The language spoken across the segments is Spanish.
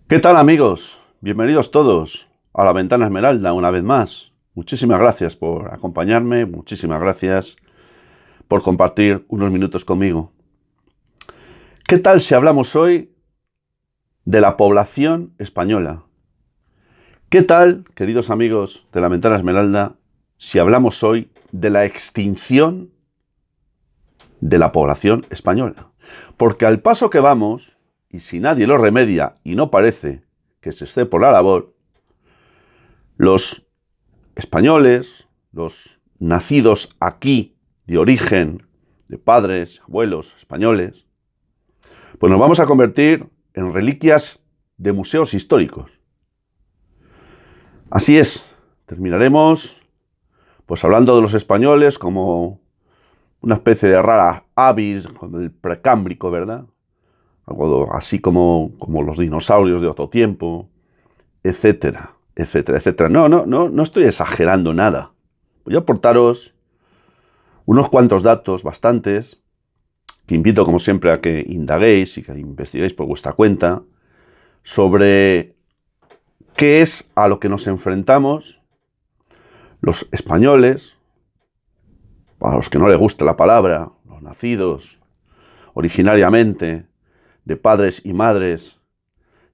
¿Qué tal, amigos? Bienvenidos todos a La Ventana Esmeralda una vez más. Muchísimas gracias por acompañarme, muchísimas gracias por compartir unos minutos conmigo. ¿Qué tal si hablamos hoy de la población española? ¿Qué tal, queridos amigos de La Ventana Esmeralda, si hablamos hoy de la extinción de la población española? Porque al paso que vamos, y si nadie lo remedia y no parece que se esté por la labor, los españoles, los nacidos aquí de origen, de padres, abuelos españoles, pues nos vamos a convertir en reliquias de museos históricos. Así es, terminaremos pues hablando de los españoles como una especie de rara avis del precámbrico, ¿verdad? Algo así como los dinosaurios de otro tiempo, etcétera, etcétera, etcétera. No estoy exagerando nada. Voy a aportaros unos cuantos datos, bastantes, que invito como siempre a que indaguéis y que investiguéis por vuestra cuenta sobre qué es a lo que nos enfrentamos los españoles, a los que no les gusta la palabra, los nacidos originariamente de padres y madres,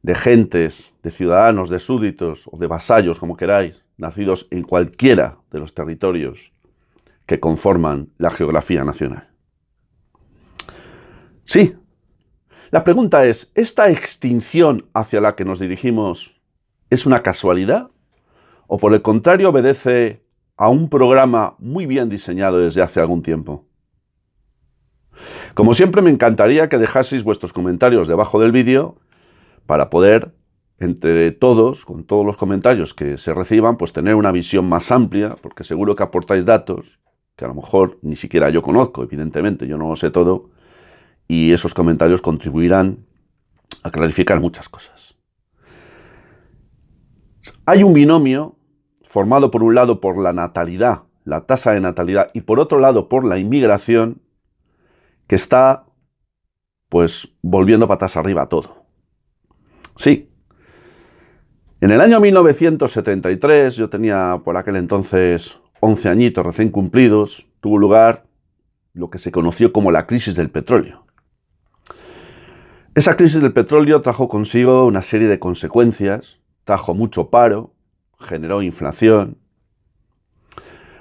de gentes, de ciudadanos, de súbditos o de vasallos, como queráis, nacidos en cualquiera de los territorios que conforman la geografía nacional. Sí, la pregunta es, ¿esta extinción hacia la que nos dirigimos es una casualidad? ¿O por el contrario obedece a un programa muy bien diseñado desde hace algún tiempo? Como siempre, me encantaría que dejaseis vuestros comentarios debajo del vídeo para poder, entre todos, con todos los comentarios que se reciban, pues tener una visión más amplia, porque seguro que aportáis datos que a lo mejor ni siquiera yo conozco, evidentemente, yo no lo sé todo, y esos comentarios contribuirán a clarificar muchas cosas. Hay un binomio formado por un lado por la natalidad, la tasa de natalidad, y por otro lado por la inmigración, que está pues volviendo patas arriba todo. Sí. En el año 1973, yo tenía por aquel entonces 11 añitos recién cumplidos, tuvo lugar lo que se conoció como la crisis del petróleo. Esa crisis del petróleo trajo consigo una serie de consecuencias, trajo mucho paro, generó inflación,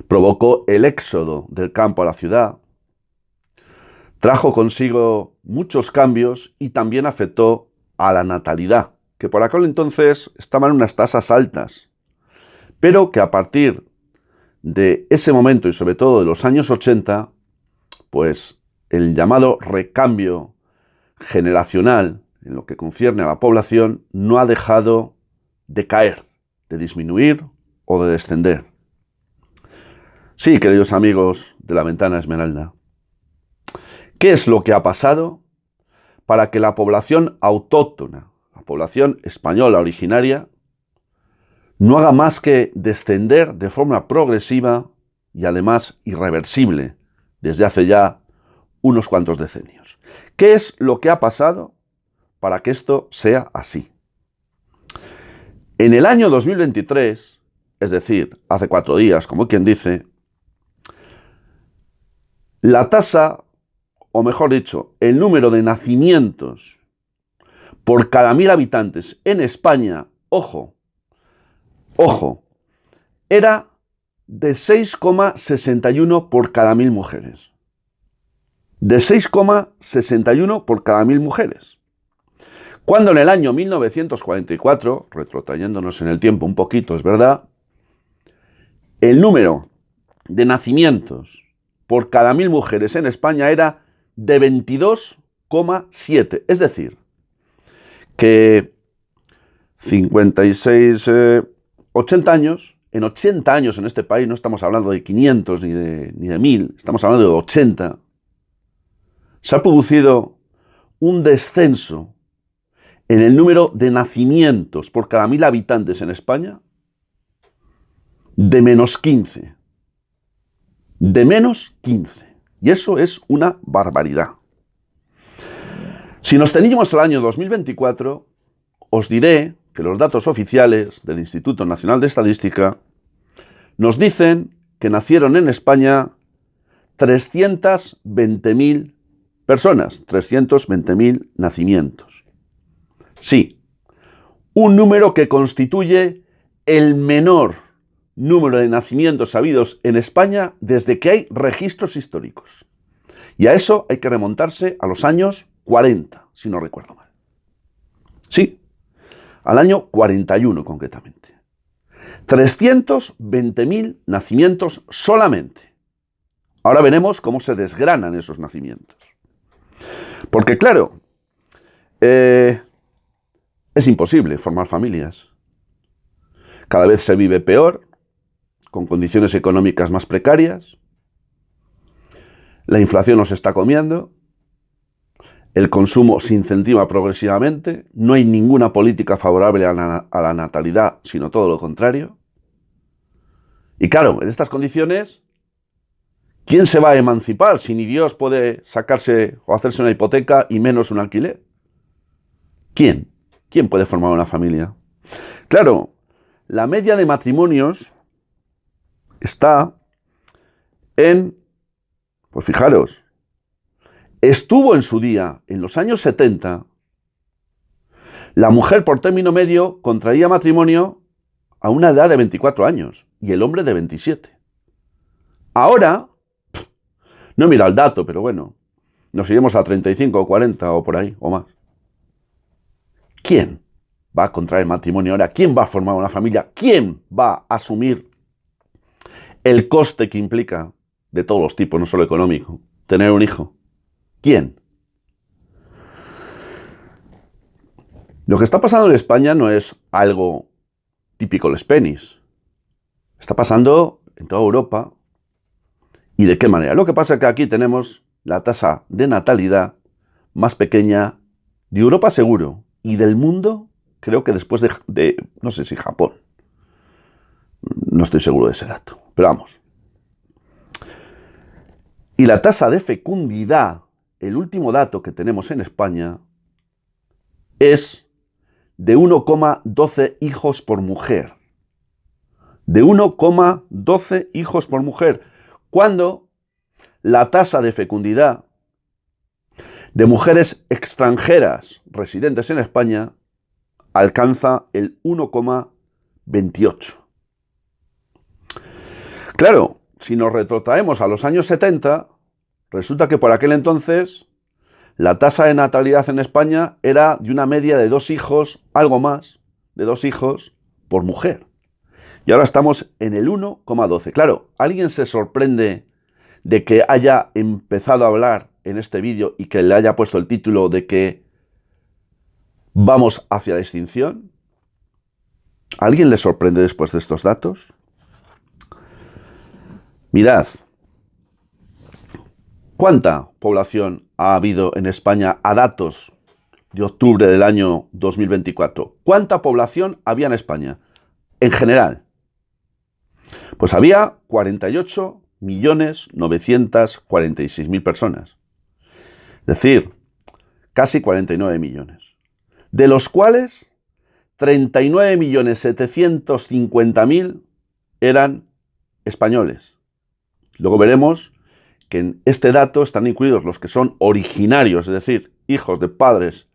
provocó el éxodo del campo a la ciudad, trajo consigo muchos cambios y también afectó a la natalidad, que por aquel entonces estaban en unas tasas altas, pero que a partir de ese momento y sobre todo de los años 80, pues el llamado recambio generacional en lo que concierne a la población no ha dejado de caer, de disminuir o de descender. Sí, queridos amigos de La Ventana Esmeralda, ¿qué es lo que ha pasado para que la población autóctona, la población española originaria, no haga más que descender de forma progresiva y además irreversible desde hace ya unos cuantos decenios? ¿Qué es lo que ha pasado para que esto sea así? En el año 2023, es decir, hace 4 días, como quien dice, la tasa, o mejor dicho, el número de nacimientos por cada 1000 habitantes en España, ojo, era de 6,61 por cada 1000 mujeres. De 6,61 por cada 1000 mujeres. Cuando en el año 1944, retrotrayéndonos en el tiempo un poquito, es verdad, el número de nacimientos por cada 1000 mujeres en España era de 22,7. Es decir, que 56, 80 años, en 80 años en este país, no estamos hablando de 500 ni de 1000, estamos hablando de 80, se ha producido un descenso en el número de nacimientos por cada 1000 habitantes en España de menos 15. De menos 15. Y eso es una barbaridad. Si nos ceñimos al año 2024, os diré que los datos oficiales del Instituto Nacional de Estadística nos dicen que nacieron en España 320.000 personas, 320.000 nacimientos. Sí, un número que constituye el menor número de nacimientos habidos en España desde que hay registros históricos. Y a eso hay que remontarse a los años 40, si no recuerdo mal. Sí, al año 41 concretamente. 320.000 nacimientos solamente. Ahora veremos cómo se desgranan esos nacimientos. Porque claro, es imposible formar familias. Cada vez se vive peor, con condiciones económicas más precarias. La inflación nos está comiendo. El consumo se incentiva progresivamente. No hay ninguna política favorable a la natalidad, sino todo lo contrario. Y claro, en estas condiciones, ¿quién se va a emancipar si ni Dios puede sacarse o hacerse una hipoteca y menos un alquiler? ¿Quién? ¿Quién puede formar una familia? Claro, la media de matrimonios está en, pues fijaros, estuvo en su día, en los años 70, la mujer por término medio contraía matrimonio a una edad de 24 años y el hombre de 27. Ahora, no he mirado el dato, pero bueno, nos iremos a 35 o 40 o por ahí, o más. ¿Quién va a contraer matrimonio ahora? ¿Quién va a formar una familia? ¿Quién va a asumir el coste que implica, de todos los tipos, no solo económico, tener un hijo? ¿Quién? Lo que está pasando en España no es algo típico les penis. Está pasando en toda Europa. ¿Y de qué manera? Lo que pasa es que aquí tenemos la tasa de natalidad más pequeña de Europa seguro y del mundo, creo que después de no sé si Japón. No estoy seguro de ese dato, pero vamos. Y la tasa de fecundidad, el último dato que tenemos en España, es de 1,12 hijos por mujer. De 1,12 hijos por mujer, cuando la tasa de fecundidad de mujeres extranjeras residentes en España alcanza el 1,28. Claro, si nos retrotraemos a los años 70, resulta que por aquel entonces la tasa de natalidad en España era de una media de 2 hijos, algo más, de 2 hijos por mujer. Y ahora estamos en el 1,12. Claro, ¿alguien se sorprende de que haya empezado a hablar en este vídeo y que le haya puesto el título de que vamos hacia la extinción? ¿A alguien le sorprende después de estos datos? Mirad, ¿cuánta población ha habido en España a datos de octubre del año 2024? ¿Cuánta población había en España en general? Pues había 48.946.000 personas. Es decir, casi 49 millones. De los cuales 39.750.000 eran españoles. Luego veremos que en este dato están incluidos los que son originarios, es decir, hijos de padres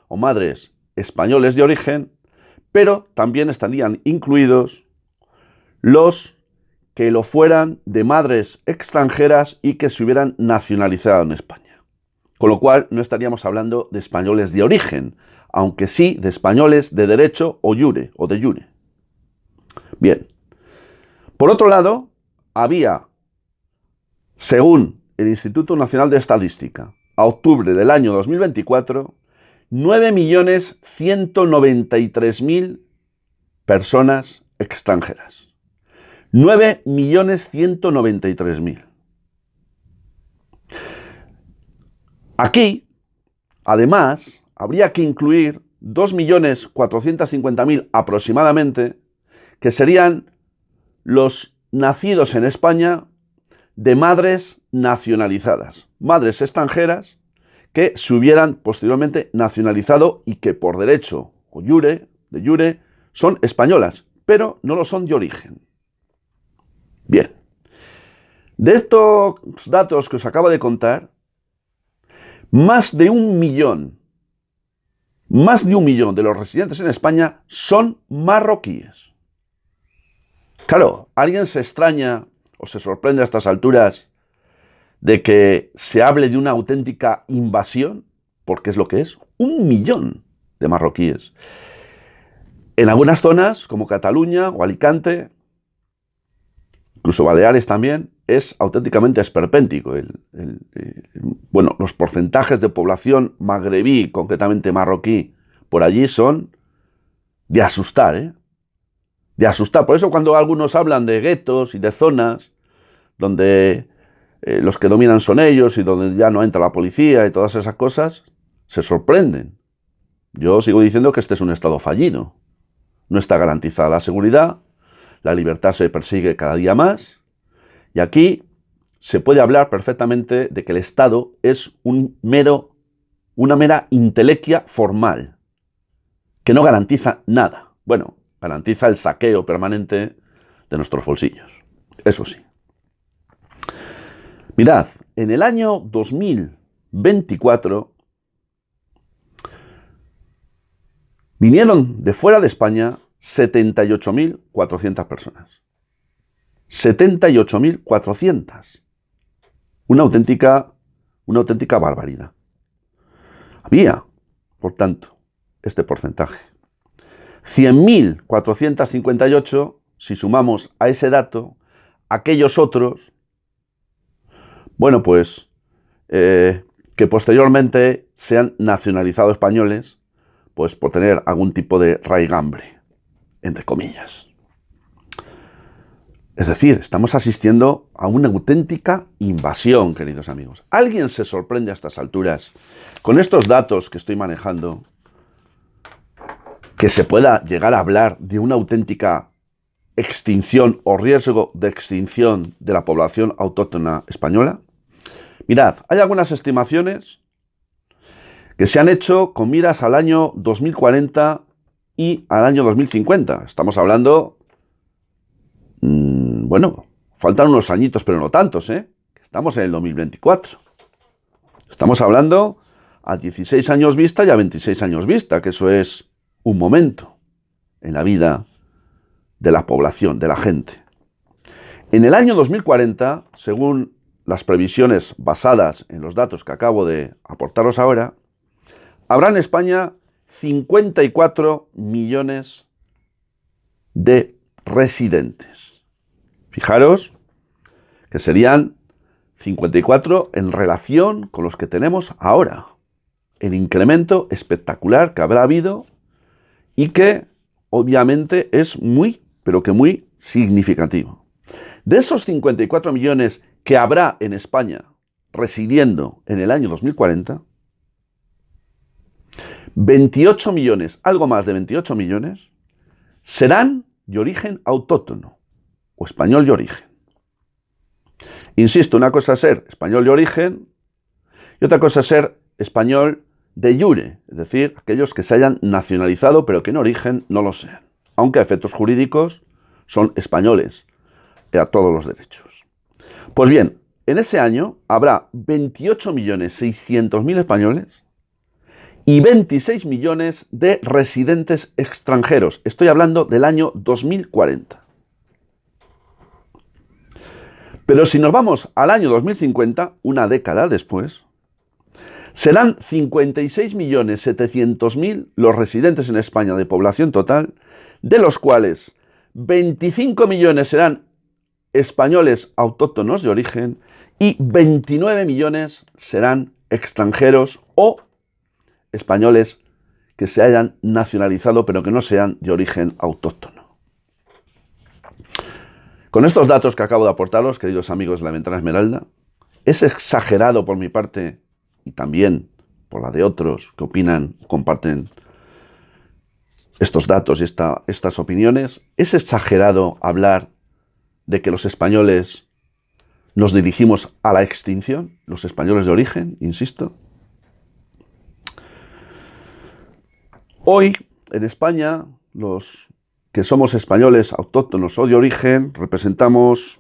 o madres españoles de origen, pero también estarían incluidos los que lo fueran de madres extranjeras y que se hubieran nacionalizado en España. Con lo cual no estaríamos hablando de españoles de origen, aunque sí de españoles de derecho o iure, o de iure. Bien. Por otro lado, había, según el Instituto Nacional de Estadística, a octubre del año 2024, 9.193.000 personas extranjeras. 9.193.000. Aquí, además, habría que incluir 2.450.000 aproximadamente, que serían los nacidos en España de madres nacionalizadas, madres extranjeras que se hubieran posteriormente nacionalizado y que por derecho o jure, de jure, son españolas, pero no lo son de origen. Bien. De estos datos que os acabo de contar, más de 1 millón de los residentes en España son marroquíes. Claro, ¿alguien se extraña o se sorprende a estas alturas de que se hable de una auténtica invasión? Porque es lo que es, 1 millón de marroquíes. En algunas zonas, como Cataluña o Alicante, incluso Baleares también, es auténticamente esperpéntico. Bueno, los porcentajes de población magrebí, concretamente marroquí, por allí son de asustar, ¿eh? De asustar. Por eso cuando algunos hablan de guetos y de zonas donde los que dominan son ellos y donde ya no entra la policía y todas esas cosas, se sorprenden. Yo sigo diciendo que este es un estado fallido. No está garantizada la seguridad, la libertad se persigue cada día más, y aquí se puede hablar perfectamente de que el Estado es una mera intelequia formal, que no garantiza nada. Bueno, garantiza el saqueo permanente de nuestros bolsillos. Eso sí. Mirad, en el año 2024 vinieron de fuera de España 78.400 personas. 78.400. Una auténtica barbaridad. Había, por tanto, este porcentaje. 100.458, si sumamos a ese dato aquellos otros, bueno, pues, que posteriormente se han nacionalizado españoles, pues por tener algún tipo de raigambre, entre comillas. Es decir, estamos asistiendo a una auténtica invasión, queridos amigos. ¿Alguien se sorprende a estas alturas, con estos datos que estoy manejando, que se pueda llegar a hablar de una auténtica extinción o riesgo de extinción de la población autóctona española? Mirad, hay algunas estimaciones que se han hecho con miras al año 2040 y al año 2050. Estamos hablando, bueno, faltan unos añitos, pero no tantos, ¿eh? Estamos en el 2024. Estamos hablando a 16 años vista y a 26 años vista, que eso es un momento en la vida de la población, de la gente. En el año 2040, según las previsiones basadas en los datos que acabo de aportaros ahora, habrá en España 54 millones de residentes. Fijaros que serían 54 en relación con los que tenemos ahora. El incremento espectacular que habrá habido y que obviamente es muy, pero que muy significativo. De esos 54 millones que habrá en España residiendo en el año 2040, 28 millones, algo más de 28 millones, serán de origen autóctono o español de origen. Insisto, una cosa es ser español de origen y otra cosa es ser español de jure, es decir, aquellos que se hayan nacionalizado pero que en origen no lo sean, aunque a efectos jurídicos son españoles a todos los derechos. Pues bien, en ese año habrá 28.600.000 españoles y 26 millones de residentes extranjeros. Estoy hablando del año 2040. Pero si nos vamos al año 2050, una década después, serán 56.700.000 los residentes en España de población total, de los cuales 25 millones serán españoles autóctonos de origen y 29 millones serán extranjeros o españoles que se hayan nacionalizado pero que no sean de origen autóctono. Con estos datos que acabo de aportaros, queridos amigos de La Ventana Esmeralda, es exagerado por mi parte y también por la de otros que opinan, comparten estos datos y estas opiniones, es exagerado hablar de que los españoles nos dirigimos a la extinción, los españoles de origen, insisto. Hoy en España, los que somos españoles autóctonos o de origen, representamos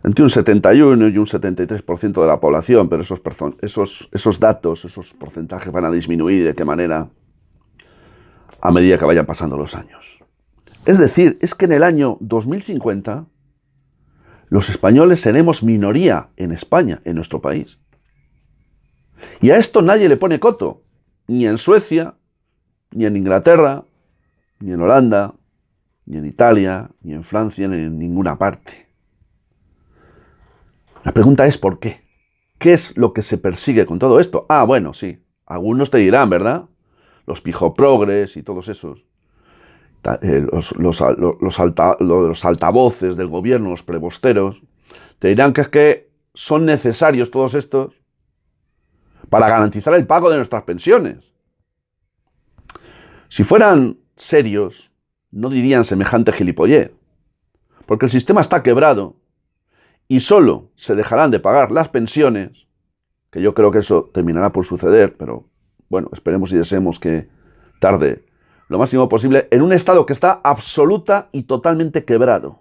entre un 71 y un 73% de la población, pero esos datos, esos porcentajes van a disminuir. ¿De qué manera? A medida que vayan pasando los años. Es decir, es que en el año 2050 los españoles seremos minoría en España, en nuestro país. Y a esto nadie le pone coto, ni en Suecia, ni en Inglaterra, ni en Holanda, ni en Italia, ni en Francia, ni en ninguna parte. La pregunta es ¿por qué? ¿Qué es lo que se persigue con todo esto? Ah, bueno, sí, algunos te dirán, ¿verdad? Los pijoprogres y todos esos. Los altavoces del gobierno, los prebosteros, te dirán que es que son necesarios todos estos para garantizar el pago de nuestras pensiones. Si fueran serios, no dirían semejante gilipollez, porque el sistema está quebrado y solo se dejarán de pagar las pensiones, que yo creo que eso terminará por suceder, pero bueno, esperemos y deseemos que tarde lo máximo posible, en un estado que está absoluta y totalmente quebrado.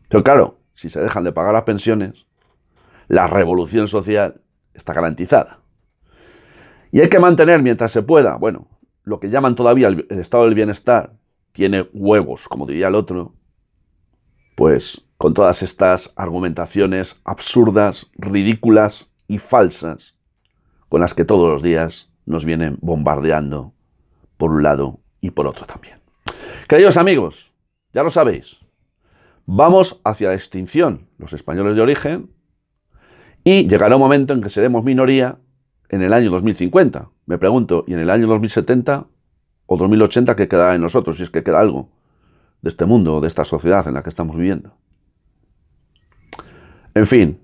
Pero claro, si se dejan de pagar las pensiones, la revolución social está garantizada. Y hay que mantener mientras se pueda, bueno, lo que llaman todavía el estado del bienestar, tiene huevos, como diría el otro, pues con todas estas argumentaciones absurdas, ridículas y falsas, con las que todos los días nos vienen bombardeando por un lado y por otro también. Queridos amigos, ya lo sabéis, vamos hacia la extinción, los españoles de origen, y llegará un momento en que seremos minoría en el año 2050. Me pregunto, ¿y en el año 2070 o 2080 qué quedará en nosotros, si es que queda algo de este mundo, de esta sociedad en la que estamos viviendo? En fin,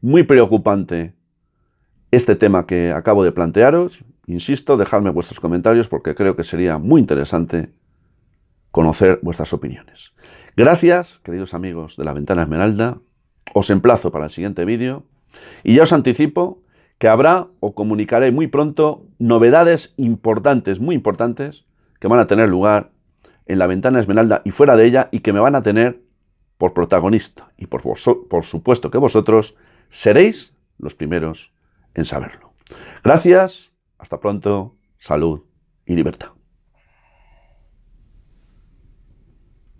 muy preocupante este tema que acabo de plantearos. Insisto, dejadme vuestros comentarios porque creo que sería muy interesante conocer vuestras opiniones. Gracias, queridos amigos de La Ventana Esmeralda. Os emplazo para el siguiente vídeo y ya os anticipo que habrá o comunicaré muy pronto novedades importantes, muy importantes, que van a tener lugar en La Ventana Esmeralda y fuera de ella y que me van a tener por protagonista. Y por supuesto que vosotros seréis los primeros en saberlo. Gracias, hasta pronto, salud y libertad.